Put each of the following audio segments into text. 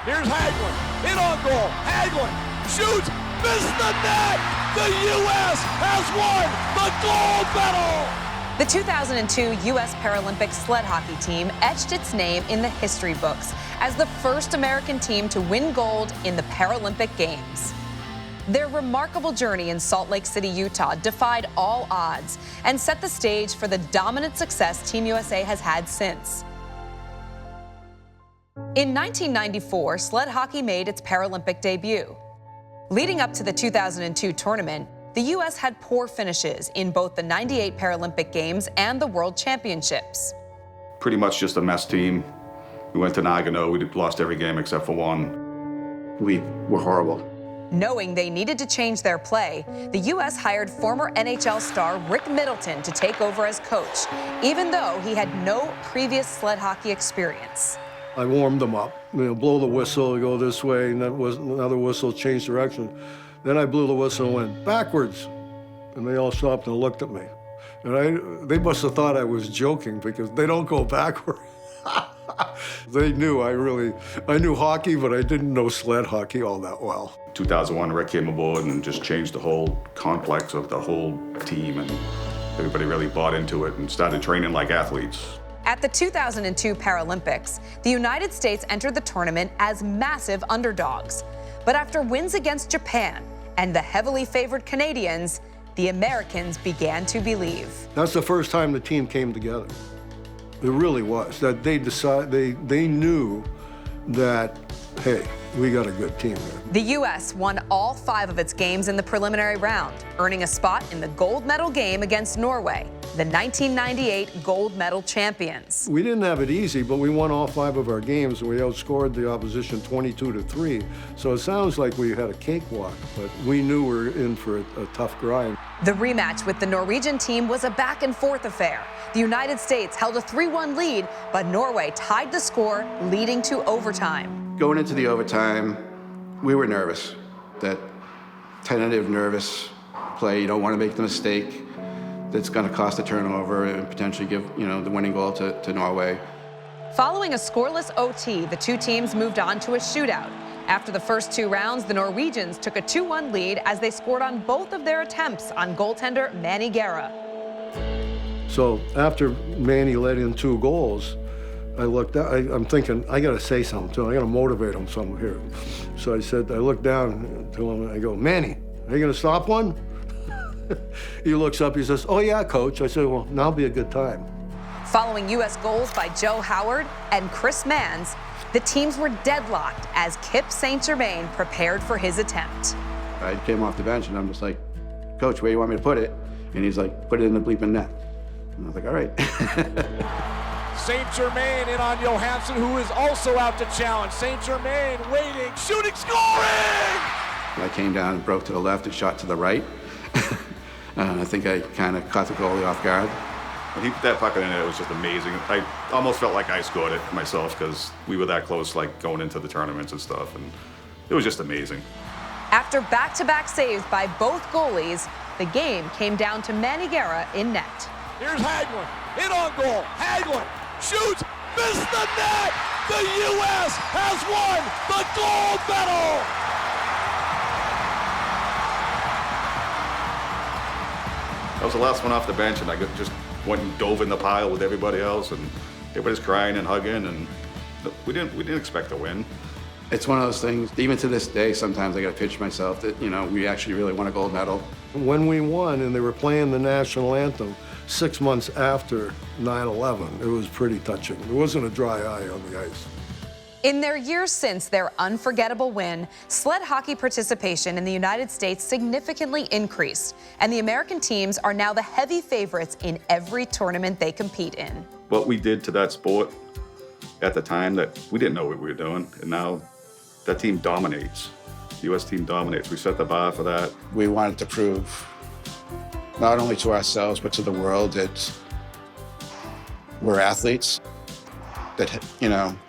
Here's Hagelin, in on goal. Hagelin shoots, missed the net. The U.S. has won the gold medal. The 2002 U.S. Paralympic Sled Hockey Team etched its name in the history books as the first American team to win gold in the Paralympic Games. Their remarkable journey in Salt Lake City, Utah defied all odds and set the stage for the dominant success Team USA has had since. In 1994, sled hockey made its Paralympic debut. Leading up to the 2002 tournament, the U.S. had poor finishes in both the '98 Paralympic Games and the World Championships. Pretty much just a mess team. We went to Nagano, we lost every game except for one. We were horrible. Knowing they needed to change their play, the U.S. hired former NHL star Rick Middleton to take over as coach, even though he had no previous sled hockey experience. I warmed them up, blow the whistle, go this way, and then another whistle, change direction. Then I blew the whistle and went backwards, and they all stopped and looked at me. And they must have thought I was joking because they don't go backward. They knew I knew hockey, but I didn't know sled hockey all that well. 2001, Rick came aboard and just changed the whole complex of the whole team, and everybody really bought into it and started training like athletes. At the 2002 Paralympics, the United States entered the tournament as massive underdogs. But after wins against Japan and the heavily favored Canadians, the Americans began to believe. That's the first time the team came together. It really was. That they knew that, hey, we got a good team here. The U.S. won all 5 of its games in the preliminary round, earning a spot in the gold medal game against Norway, the 1998 gold medal champions. We didn't have it easy, but we won all 5 of our games, and we outscored the opposition 22-3. So it sounds like we had a cakewalk, but we knew we were in for a tough grind. The rematch with the Norwegian team was a back-and-forth affair. The United States held a 3-1 lead, but Norway tied the score, leading to overtime. Going into the overtime, we were nervous. That tentative, nervous play, you don't want to make the mistake that's going to cost a turnover and potentially give, the winning goal to Norway. Following a scoreless OT, the two teams moved on to a shootout. After the first 2 rounds, the Norwegians took a 2-1 lead as they scored on both of their attempts on goaltender Manny Guerra. So after Manny let in 2 goals, I looked out, I'm thinking, I got to say something to him. I got to motivate him some here. So I looked down to him and I go, Manny, are you going to stop one? He looks up, he says, oh yeah, coach. I said, well, now'll be a good time. Following U.S. goals by Joe Howard and Chris Manns, the teams were deadlocked as Kip St. Germain prepared for his attempt. I came off the bench and I'm just like, Coach, where do you want me to put it? And he's like, put it in the bleeping net. And I was like, all right. St. Germain in on Johansson, who is also out to challenge. St. Germain waiting, shooting, scoring! I came down and broke to the left and shot to the right. I think I kind of caught the goalie off guard. When he put that puck in there, it was just amazing. I almost felt like I scored it myself because we were that close, like going into the tournaments and stuff, and it was just amazing. After back-to-back saves by both goalies, the game came down to Manny Guerra in net. Here's Hagelin, in on goal. Hagelin shoots, missed the net. The U.S. has won the gold medal. I was the last one off the bench, and I just went and dove in the pile with everybody else, and everybody's crying and hugging, and we didn't expect to win. It's one of those things, even to this day, sometimes I got to pinch myself that, we actually really won a gold medal. When we won and they were playing the national anthem 6 months after 9/11, it was pretty touching. There wasn't a dry eye on the ice. In their years since their unforgettable win, sled hockey participation in the United States significantly increased, and the American teams are now the heavy favorites in every tournament they compete in. What we did to that sport at the time, that we didn't know what we were doing, and now that team dominates. The U.S. team dominates. We set the bar for that. We wanted to prove, not only to ourselves, but to the world that we're athletes that,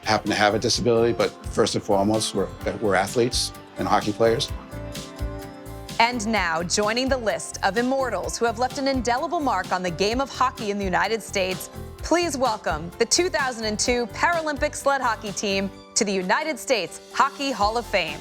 happen to have a disability, but first and foremost, we're athletes and hockey players. And now, joining the list of immortals who have left an indelible mark on the game of hockey in the United States, please welcome the 2002 Paralympic Sled Hockey Team, to the United States Hockey Hall of Fame.